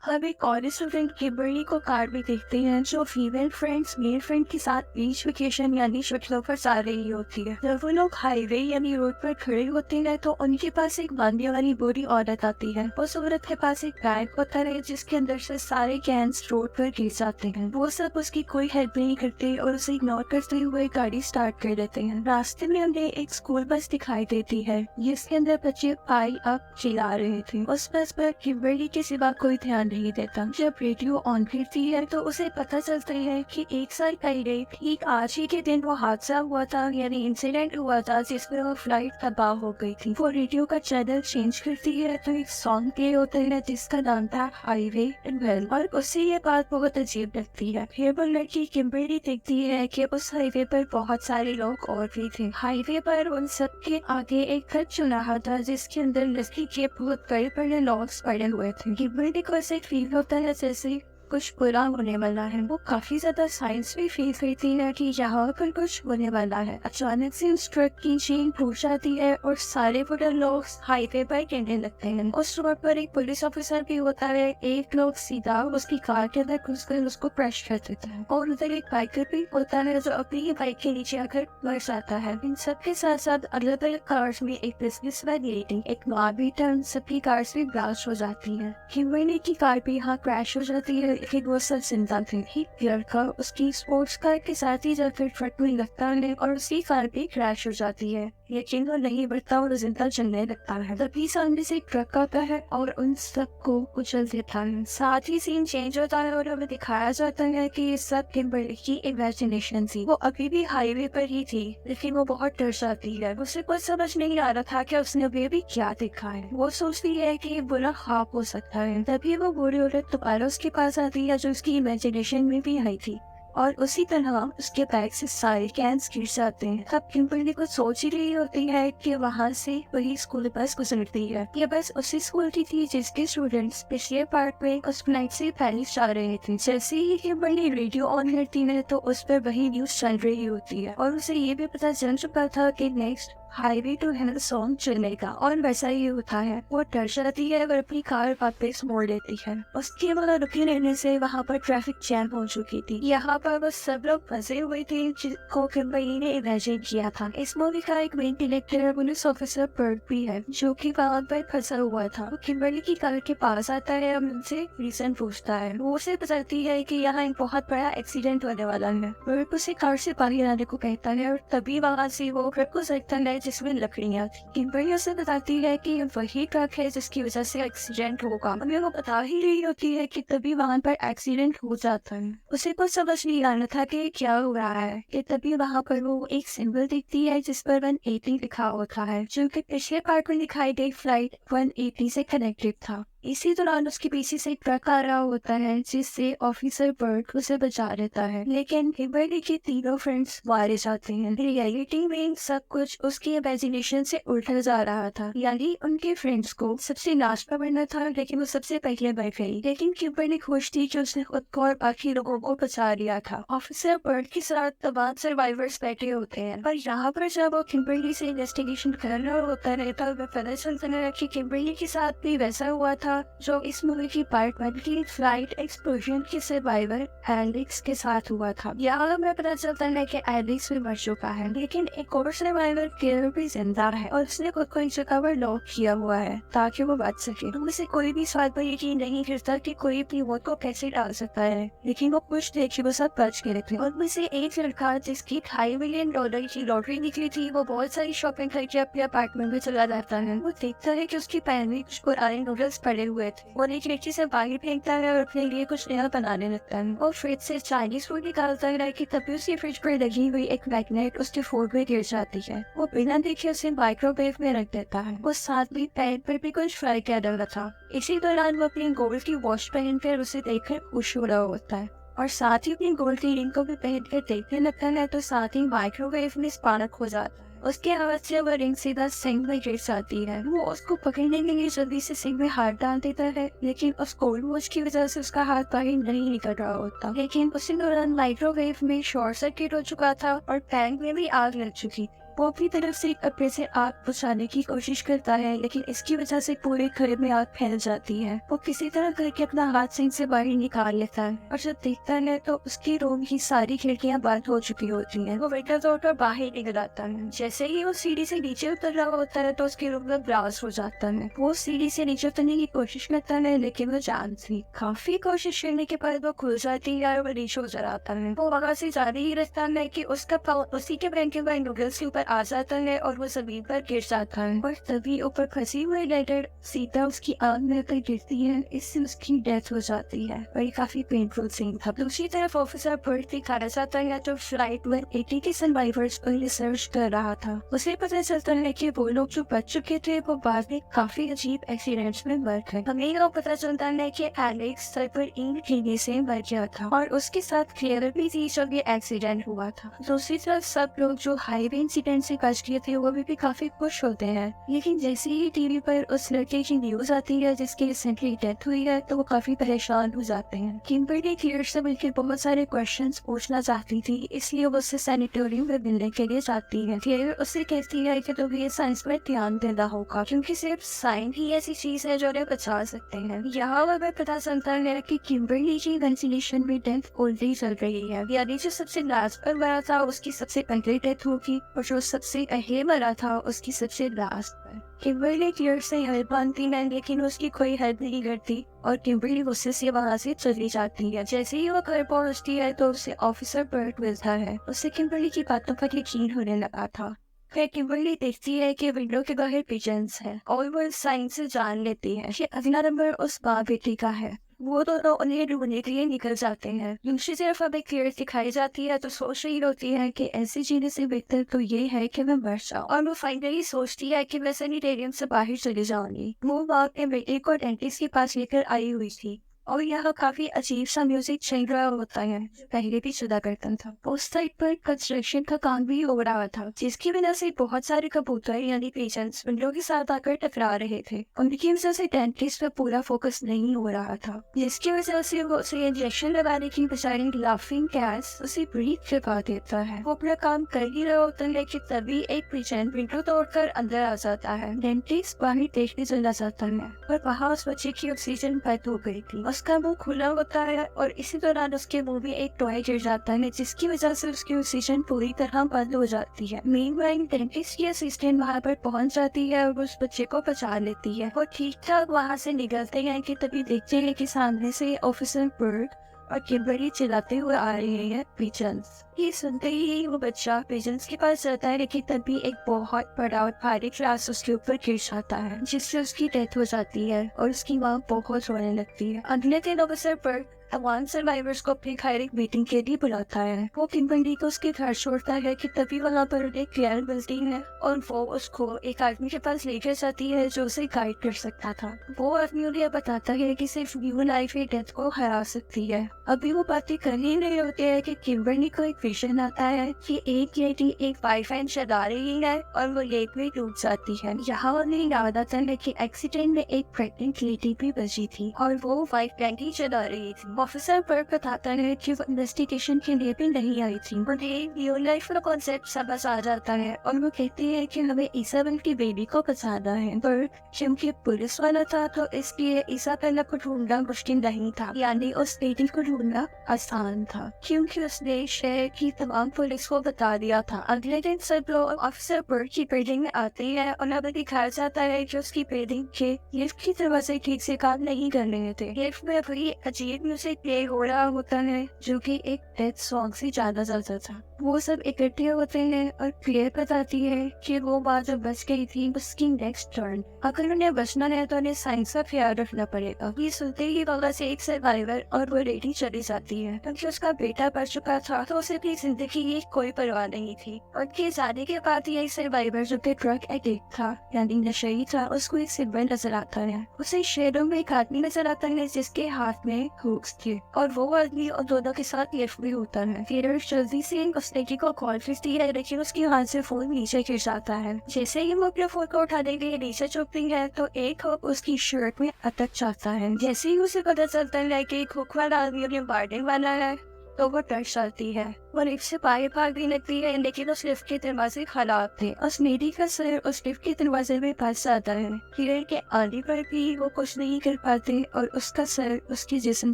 हम एक college student Kimberly को कार में देखते हैं जो फीमेल फ्रेंड्स मेल फ्रेंड के साथ बीच वेकेशन यानी छुट्टियों पर जा रही होती है। जब वो लोग हाईवे यानी रोड पर खड़े होते हैं तो उनके पास एक मांगने वाली बुरी औरत आती है। उस औरत के पास एक बैग होता है जिसके अंदर से सारे कैंस रोड पर गिर जाते हैं। वो सब उसकी कोई हेल्प नहीं करते और उसे इग्नोर करते हुए गाड़ी स्टार्ट कर देते हैं। रास्ते में उन्हें एक स्कूल बस दिखाई देती है जिसके अंदर बच्चे पाई अप चिल्ला रहे थे। उस बस पर किम्बर्ली के सिवा कोई ध्यान नहीं देता। जब रेडियो ऑन करती है तो उसे पता चलता है कि एक साल पहले ठीक आज ही के दिन वो हादसा हुआ था यानी इंसिडेंट हुआ था जिसमें वो फ्लाइट तबाह हो गई थी। वो रेडियो का चैनल चेंज करती है तो एक सॉन्ग प्ले होता है जिसका नाम था हाईवे इन वेल और उसे ये बात बहुत अजीब लगती है। फिर वो लड़की किम्बर्ली देखती है कि उस हाईवे पर बहुत सारे लोग और भी थे। हाईवे पर उन सब के आगे एक खत चुना था जिसके अंदर लड़की के बहुत बड़े बड़े लॉक्स पड़े हुए थे। किम्बर्ली को ऐसे फील होता है जैसे कुछ बुरा होने वाला है। वो काफी ज्यादा साइंस भी फील करती है कि यहाँ पर कुछ होने वाला है। अचानक से उस ट्रक की चेन टूट जाती है और सारे बुरे लोग हाईवे पर गिरने लगते हैं। उस रोड पर एक पुलिस ऑफिसर भी होता है। एक लोग सीधा उसकी कार के अंदर घुसकर उसको क्रश कर देता है और उधर एक बाइकर भी होता है जो अपनी ही बाइक के नीचे आकर मर जाता है। इन सब के साथ साथ अलग अलग कार्स में एक बिजनेसमैन लेडी एक माँ भी टर्न सबकी कार्स भी ब्लास्ट हो जाती है। किम्बर्ली की कार भी यहाँ क्रैश हो जाती है लेकिन वो सब जिंदा थे। एक लड़का उसकी स्पोर्ट्स कार के साथ ही जाकर ट्रक में लगता है और उसकी कार भी क्रैश हो जाती है। यकीन वो नहीं बढ़ता और जिंदा चलने लगता है। तभी सामने से एक ट्रक आता है और उन सबको कुचल देता है। साथ ही सीन चेंज होता है और हमें दिखाया जाता है कि ये सब किम्बर्ली की इमेजिनेशन थी। वो अभी भी हाईवे पर ही थी लेकिन वो बहुत डर जाती है। उसे कुछ समझ नहीं आ रहा था कि उसने अभी भी क्या देखा है। वो सोचती है कि ये बुरा ख्वाब हो सकता है। तभी वो बूढ़ी औरत दोबारा उसके पास आती है जो उसकी इमेजिनेशन में भी आई थी और उसी तरह उसके बैग से सारे कैंस गिर जाते हैं। तब किम्बर्ली को सोच ही रही होती है कि वहाँ से वही स्कूल बस गुजरती है। ये बस उसी स्कूल की थी जिसके स्टूडेंट्स पिछले पार्ट में उस फ्लाइट से पेरिस जा रहे थे। जैसे ही किम्बर्ली रेडियो ऑन करती है तो उस पर वही न्यूज चल रही होती है और उसे ये भी पता चल चुका था कि next highway to hell song चलेगा और वैसा ही होता है। वो डर जाती है और अपनी कार वापस मोड़ लेती है। उसके बाद रुके रहने से वहाँ पर ट्रैफिक जैम हो चुकी थी। यहाँ पर वो सब लोग फंसे हुए थे जिसको किम्बर्ली ने इमेजिन किया था। इस मूवी का एक main character police officer Bert भी है जो कि वहाँ पर फंसा हुआ था। वो किम्बर्ली की कार के पास आता है और उनसे रीजन पूछता है। वो उसे बताती है कि यहाँ एक बहुत बड़ा एक्सीडेंट होने वाला है। बर्ट उसे कार से बाहर आने को कहता है और तभी वहाँ से वो ट्रक को देखता है जिसमें लकड़ियाँ थी। किम्बर्ली उसे बताती है कि वही ट्रक है जिसकी वजह से एक्सीडेंट होगा। हमें वो बता ही रही होती है कि तभी वहाँ पर एक्सीडेंट हो जाता है। उसे कुछ समझ नहीं आ रहा था कि क्या हो रहा है कि तभी वहाँ पर वो एक सिंबल दिखती है जिस पर 180 लिखा होता है जो कि पिछले पार्ट में दिखाई गई फ्लाइट 180 से कनेक्टेड था। इसी दौरान उसके पीछे से एक ट्रक आ रहा होता है जिससे ऑफिसर बर्ट उसे बचा लेता है लेकिन किम्बर्ली के तीनों फ्रेंड्स मारे जाते हैं। रियलिटी में सब कुछ उसकी इमेजिनेशन से उल्टा जा रहा था यानी उनके फ्रेंड्स को सबसे लास्ट पर मरना था लेकिन वो सबसे पहले मर गई। लेकिन किम्बर्ली खुश थी कि उसने खुद को और बाकी लोगों को बचा लिया था। ऑफिसर बर्ट के साथ तमाम सर्वाइवर्स बैठे होते हैं पर यहाँ पर जब वो किम्बर्ली से इन्वेस्टिगेशन कर रहा होता है तो पता चलता है कि किम्बर्ली के साथ भी वैसा हुआ था जो इस मूवी की पार्ट 1 की फ्लाइट एक्सप्लोजन के सर्वाइवर एलेक्स के साथ हुआ था। यहाँ हमें पता चलता है कि एलेक्स भी मर चुका है लेकिन एक और सर्वाइवर केयर भी जिंदा है और उसने खुद को एक जगह पर लॉक किया हुआ है ताकि वो बच सके। उनमें से कोई भी इस बात पर यकीन नहीं करता कि कोई अपनी मौत को कैसे डाल सकता है लेकिन वो कुछ देखे वो सब बच गए थे। उनमें से एक लड़का जिसकी $2.5 मिलियन की लॉटरी निकली थी वो बहुत सारी शॉपिंग करके अपने अपार्टमेंट में चला जाता है। वो देखता है कि उसकी पैन में कुछ पुराने नूडल्स पड़े हुए थे। वो एक खिड़की से बाहर फेंकता है और अपने लिए कुछ नया बनाने लगता है। और फ्रिज से चाइनीज फूड निकालता है कि तभी उसकी फ्रिज पर लगी हुई एक मैग्नेट उसके फूड में गिर जाती है। वो बिना देखे उसे माइक्रोवेव में रख देता है। वो साथ में पैन पर भी कुछ फ्राई किया डाला था। इसी दौरान वो अपनी गोल्ड की वॉच पहन कर उसे देखकर खुश हो रहा होता है और साथ ही अपनी गोल्ड की रिंग को भी पहन कर देखने लगता है तो साथ ही माइक्रोवेव में स्पार्क हो जाता है। उसके आवाज से वो रिंग सीधा सिंक में गिर जाती है। वो उसको पकड़ने के लिए जल्दी से सिंक में हाथ डाल देता है लेकिन उस गोल्ड वॉच की वजह से उसका हाथ बाहर नहीं निकल रहा होता। लेकिन उसी दौरान माइक्रोवेव में शॉर्ट सर्किट हो चुका था और पैन में भी आग लग चुकी थी। वो अपनी तरफ से अपने से आग बुझाने की कोशिश करता है, लेकिन इसकी वजह से पूरे घर में आग फैल जाती है। वो किसी तरह करके अपना हाथ सिंक से बाहर निकाल लेता है और जब देखता है तो उसके रूम की सारी खिड़कियां बंद हो चुकी होती हैं। वो विंडो तोड़कर बाहर निकल आता है। जैसे ही वो सीढ़ी से नीचे उतर रहा होता है तो उसके रूम में ब्लास्ट हो जाता है। वो सीढ़ी से नीचे उतरने की कोशिश करता है, लेकिन वो काफी कोशिश करने के बाद वो खुल जाती है और वो नीचे उतर आता है। वो वहाँ से जाने ही रहता है कि उसका पाँव उसी के फेंके हुए नूडल्स के ऊपर आ जाता है और वो जमीन पर गिर जाता है और तभी ऊपर फंसी हुई लेटर सीधा उसकी आग में आकर गिरती है। इससे उसकी डेथ हो जाती है और ये काफी पेनफुल सीन था। दूसरी तरफ ऑफिसर बर्थ दिखाना चाहता है तो फ्लाइट 180 के सर्वाइवर्स पर रिसर्च कर रहा था। उसे पता चलता है कि वो लोग जो बच चुके थे वो बाद में काफी अजीब एक्सीडेंट्स में मर गए। हमें यह पता चलता है कि एलेक्स सर पर ईंट गिरने से मर गया था और उसके साथ क्लियर भी थी जब ये एक्सीडेंट हुआ था। दूसरी तरफ सब लोग जो हाईवे इंसिडेंट से बच गए थे वो भी काफी खुश होते हैं, लेकिन जैसे ही टीवी पर उस लड़के की न्यूज आती है जिसकी रिसेंटली डेथ हुई है तो वो काफी परेशान हो जाते हैं। किम्बरली क्लियर से मिलकर बहुत सारे क्वेश्चंस पूछना चाहती थी, इसलिए वो उससे सैनिटोरियम में मिलने के लिए जाती है। क्लियर उससे कहती है कि तुम्हें साइंस पर ध्यान देना होगा क्योंकि सिर्फ साइंस ही ऐसी चीज है जो उन्हें बचा सकते हैं। यहाँ हमें पता चलता है कि किम्बरली की वैक्सीनेशन में डेथ ऑलरेडी चल रही है, यानी जो सबसे लास्ट पर मरा था उसकी सबसे पहले डेथ होगी और जो सबसे पहले मरा था उसकी सबसे लास्ट पर। किम्बरली क्लियर से हेल्प मांगती है, लेकिन उसकी कोई हेल्प नहीं करती और किम्बरली गुस्से से वहाँ से चली जाती है। जैसे ही वो घर पहुँचती है तो उसे ऑफिसर बर्ट मिलता है। उससे किम्बरली की बातों पर यकीन होने लगा था। फिर किम्बरली देखती है कि विंडो के बाहर पिजन्स है और वो इस साइन से जान लेती है कि अगला नंबर उस माँ बेटी का है। वो दोनों उन्हें ढूंढने के लिए निकल जाते हैं। दूसरी तरफ हमें क्लियर दिखाई जाती है तो सोच रही होती है कि ऐसे जीने से बेहतर तो ये है कि मैं मर जाऊं और वो फाइनली सोचती है कि मैं सैनिटेरियम से बाहर चली जाऊंगी। वो बाप अपने बेटे को डेंटिस्ट के पास लेकर आई हुई थी और यहाँ काफी अजीब सा म्यूजिक चल रहा होता है जो पहले भी चला करता था। उस साइड पर कंस्ट्रक्शन का काम भी हो रहा था जिसकी वजह से बहुत सारे कबूतर यानी पिजन्स विंडो के साथ आकर टकरा रहे थे। उनकी वजह से डेंटिस्ट पर पूरा फोकस नहीं हो रहा था, जिसकी वजह से वो उसे इंजेक्शन लगाने की बजाय लाफिंग गैस उसे ब्रीथ करवा देता है। वो अपना काम कर ही रहा होता है कि तभी एक पिजन विंडो तोड़कर अंदर आ जाता है। डेंटिस्ट बाहर देखने चला जाता है और वहाँ उस बच्चे की ऑक्सीजन बंद हो गई थी। उसका मुंह खुला होता है और इसी दौरान उसके मुंह में एक टॉय गिर जाता है जिसकी वजह से उसकी ऑक्सीजन पूरी तरह बंद हो जाती है। मीनवाइल डेंटिस्ट की असिस्टेंट वहाँ पर पहुँच जाती है और उस बच्चे को बचा लेती है। वो ठीक ठाक वहाँ से निकलते हैं कि तभी देखते हैं कि सामने से ऑफिसर बर्ट और किम्बरली चिल्लाते हुए आ रहे हैं पिजन्स। ये सुनते ही वो बच्चा पिजन्स के पास जाता है, लेकिन तभी एक बहुत बड़ा और भारी ग्लास उसके ऊपर गिर जाता है जिससे उसकी डेथ हो जाती है और उसकी माँ बहुत रोने लगती है। अगले दिन ऑफिसर बर्ट तमाम सर्वाइवर्स को अपनी खैर एक मीटिंग के लिए बुलाता है। वो किम्बरली को उसके घर छोड़ता है कि तभी वहाँ पर उन्हें क्लियर मिलती है और वो उसको एक आदमी के पास लेकर जाती है जो उसे गाइड कर सकता था। वो आदमी उन्हें बताता है कि सिर्फ न्यू लाइफ ही डेथ को हरा सकती है। अभी वो बातें कर ही रहे होते हैं कि किम्बरली को एक विजन आता है कि एक लेडी एक वाईफाई चला रही है और वो लेक में डूब जाती है। यहाँ उन्हें याद आता है कि एक्सीडेंट में एक प्रेग्नेंट लेडी भी बची थी और वो वाईफाई ही चला रही थी। ऑफिसर बर्ट बताता है कि वो इन्वेस्टिगेशन के लिए भी नहीं आई थी। उन्हें न्यू लाइफ का कॉन्सेप्ट समझ आ जाता है और वो कहते हैं कि हमें इसाबेल की बेबी को बचाना है। बर्ट क्योंकि पुलिस वाला था तो इसलिए इसाबेल को ढूंढना मुश्किल नहीं था, यानी उस बेटी को ढूंढना आसान था क्योंकि उसने शहर की तमाम पुलिस को बता दिया था। अगले दिन सब लोग ऑफिसर बर्ट की बिल्डिंग में आते हैं और हमें दिखाया जाता है कि उसकी बिल्डिंग के लिफ्ट की दरवाजे ठीक से काम नहीं कर रहे थे। लिफ्ट में वही अजीब म्यूजिक प्ले हो रहा होता है जो कि एक डेथ सॉन्ग से जाना जाता था। वो सब इकट्ठे होते हैं और क्लियर बताती है कि वो बात जो बच गई थी उसकी नेक्स्ट टर्न। अगर उन्हें बचना है तो उन्हें साइंस का ख्याल रखना पड़ेगा। ये सुनते ही वहाँ से एक सर्वाइवर और वो लेडी चली जाती है क्योंकि उसका बेटा बच चुका था तो उसे अपनी जिंदगी की कोई परवाह नहीं थी। उनके जाने के बाद ये सर्वाइवर जो कि ड्रग एडिक्ट था यानी नशेड़ी था, उसको एक सिग्नल नजर आता है। उसे शेरों में एक आदमी नजर आता है जिसके हाथ में हुक्स थे और वो आदमी और दोनों के साथ लिफ्ट भी होता है। फिर जल्दी से उस लड़की को कॉल करती है लेकिन उसके हाथ से फोन नीचे गिर जाता है। जैसे ही वो अपने फोन को उठाने के लिए नीचे झुकती है तो एक हुक उसकी शर्ट में अटक जाता है। जैसे ही उसे पता चलता है कि एक हुक वाला आदमी उन्हें मारने वाला है तो वो डर जाती है। वो लिफ्ट से बाहर भागने लगती है, लेकिन उस लिफ्ट के दरवाजे खराब थे। उस लेडी का सर उस लिफ्ट के दरवाजे में फंस जाता है। किरण के आने पर भी वो कुछ नहीं कर पाते और उसका सर उसके जिस्म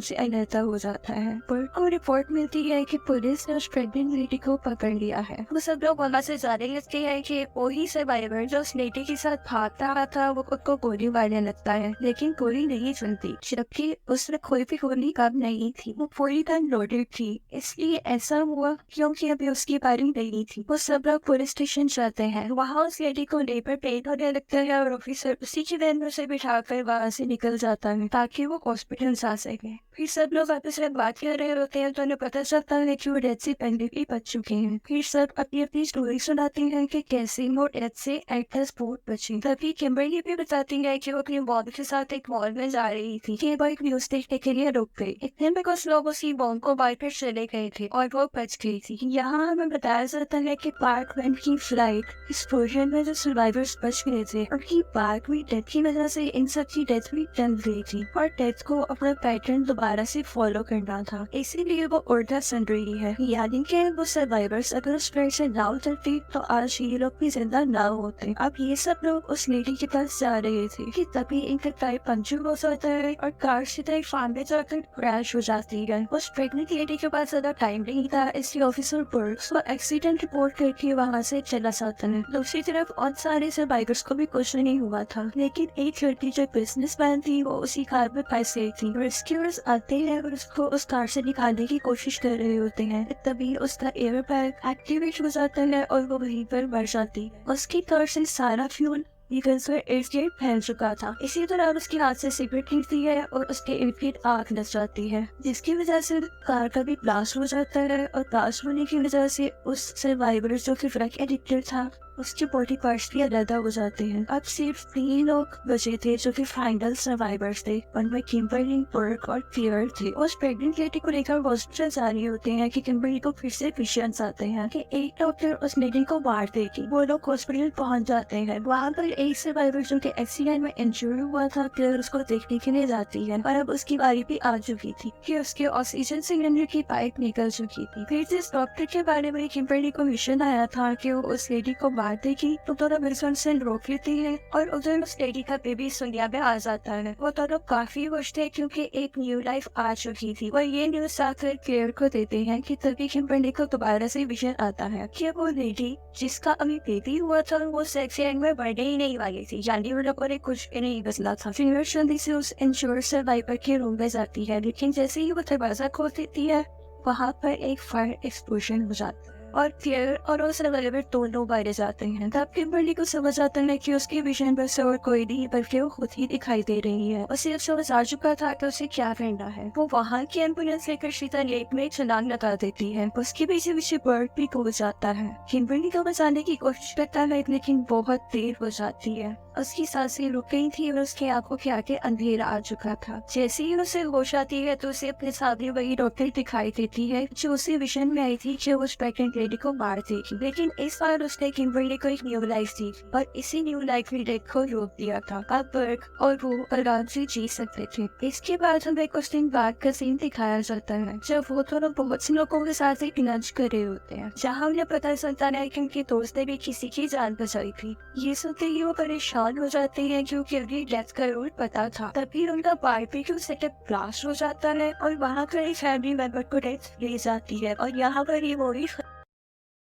से अलहदा हो जाता है। बर्ट को रिपोर्ट मिलती है कि पुलिस ने उस प्रेग्नेंट लेडी को पकड़ लिया है। वो सब लोग वहाँ से जाने लगते हैं कि वही सर्वाइवर जो उस लेडी के साथ भाग रहा था वो खुद को गोली मारने लगता है, लेकिन गोली नहीं चलती, जबकि उसमें कोई भी गोली कम नहीं थी। वो पूरी तरह लोडेड थी, इसलिए ऐसा हुआ क्योंकि अभी उसकी बारी नहीं थी। वो सब लोग पुलिस स्टेशन जाते हैं। वहाँ उस लेडी को लेबर पेन होने लगता है और ऑफिसर उसी की वैन में से बिठाकर वहाँ से निकल जाता है ताकि वो हॉस्पिटल जा सके। फिर सब लोग आपस में बात कर रहे होते हैं तो उन्हें पता चलता है कि वो डेथ से पहले भी बच चुके हैं। फिर सब अपनी अपनी स्टोरी सुनाते हैं कि कैसे वो डेथ से एट द स्पॉट बची। तभी किम्बरली भी बताती है कि वो अपने बॉम्ब के साथ एक मॉल में जा रही थी कि वो एक न्यूज देखने के लिए रुक गई। इतने में कुछ लोग उसी बॉम्ब को बाहर कर चले गए थे और वो बच गई थी। यहाँ हमें बताया जाता है कि पार्क 1 की फ्लाइट एक्सप्लोजन में जो सर्वाइवर्स बच गए थे उनकी पार्क में डेथ की वजह से इन सब की डेथ भी टल गई थी और डेथ को अपना पैटर्न दोबारा से फॉलो करना था, इसीलिए वो उल्टा सुन रही है। यानी कि वो सर्वाइवर्स अगर उस फ्लाइट से ना उतरती तो आज ये लोग भी जिंदा ना होते। अब ये सब लोग उस लेडी के पास जा रहे थे कि तभी इनका टायर पंचर हो जाता है और कार सीधा एक फार्म में जाकर क्रैश हो जाती है। उस प्रेग्नेंट लेडी के पास ज्यादा टाइम नहीं था, इसलिए ऑफिसर बर्ग्स को एक्सीडेंट रिपोर्ट करके वहाँ से चला जाता है। दूसरी तरफ और सारे सर्वाइवर्स को भी कुछ नहीं हुआ था, लेकिन एक लड़की जो बिजनेसमैन थी वो उसी कार में फंस गई थी। रेस्क्यूअर्स आते हैं और उसको उस कार से निकालने की कोशिश कर रहे होते हैं, तभी उसका एयर बैग एक्टिवेट हो जाता है और वो वहीं पर मर जाती है। उसकी कार से सारा फ्यूल इर्द-गिर्द फैल चुका था। इसी दौरान उसके हाथ से सिगरेट गिरती है और उसके इर्द-गिर्द आग लग जाती है, जिसकी वजह से कार का भी ब्लास्ट हो जाता है और ब्लास्ट होने की वजह से उस सर्वाइवर जो कि ड्रग एडिक्टेड था उसके बॉडी पार्ट्स भी अलग हो जाते हैं। अब सिर्फ 3 लोग बचे थे जो कि फाइनल सर्वाइवर्स थे, उनमें किम्बरली, बर्क और क्लियर थे। उस प्रेग्नेंट लेडी को लेकर हॉस्पिटल जा रहे होते हैं कि किम्बरली को फिर से विजन्स आते हैं कि एक डॉक्टर उस लेडी को मार देगी। वो लोग हॉस्पिटल पहुंच जाते हैं। वहाँ पर एक सर्वाइवर जो कि एक्सीडेंट में इंजर्ड हुआ था क्लियर उसको देखने के लिए जाती है और अब उसकी बारी भी आ चुकी थी कि उसके ऑक्सीजन सिलेंडर की पाइप निकल चुकी थी। फिर जिस डॉक्टर के बारे में किम्बरली को विजन आया था कि वो उस लेडी को मार देगी तो दोनों मिलकर से रोक लेती है और उधर उस लेडी का बेबी दुनिया में आ जाता है। वो दोनों काफी खुश थे क्योंकि एक न्यू लाइफ आ चुकी थी। वो ये न्यूज आकर क्लियर को देते हैं कि तभी किम्बरली को दोबारा से विजन आता है कि वो लेडी जिसका अभी बेबी हुआ था वो सेक्स एक्ट में बढ़ने ही नहीं वाली थी, यानी उन लोगों ने कुछ भी नहीं बदला था। फिर जल्दी से उस इंश्योर सर्वाइवर के रूम में जाती है, लेकिन जैसे ही वो दरवाजा खोल देती है वहाँ पर एक फायर एक्सप्लोजन हो जाता है और क्लियर और उस सर्वाइवर दोनों मारे जाते हैं। तब किम्बरली को समझ आता है कि उसके विजन पर से और कोई नहीं बल्कि वो खुद ही दिखाई दे रही है। उसे अब समझ आ चुका था कि उसे क्या करना है। वो वहाँ की एम्बुलेंस लेकर सीधा लेक में छलांग लगा देती है। उसके पीछे पीछे बर्ड भी कूद जाता है। किम्बरली को बचाने की कोशिश करता है लेकिन बहुत देर हो जाती है। उसकी सांसें रुक गई थी और उसकी आंखों के आगे अंधेरा आ चुका था। जैसे ही उसे होश आती है तो उसे अपने सामने वही डॉक्टर दिखाई देती है जो उसे विजन में आई थी जो उस प्रेग्नेंट लेडी को मार देगी। लेकिन इस बार उसने किम्बरली को एक न्यू लाइफ दी और इसी न्यू लाइफ ने डेथ को रोक दिया था। अब बर्ग और वो आराम से जी सकते थे। इसके बाद हमें कुछ दिन बाद का सीन दिखाया जाता है जब वो दोनों बहुत से लोगों के साथ एक लंच कर रहे होते हैं, जहाँ उन्हें पता चलता है कि उनके दोस्त ने भी किसी की जान बचाई थी। ये सुनते ही वो परेशान हो जाते हैं क्योंकि उन्हें डेथ का रूल पता था। तभी उनका बारबेक्यू सेटअप ब्लास्ट हो जाता है और वहाँ पर एक फैमिली मेंबर को डेथ ले जाती है और यहाँ पर ये मूवी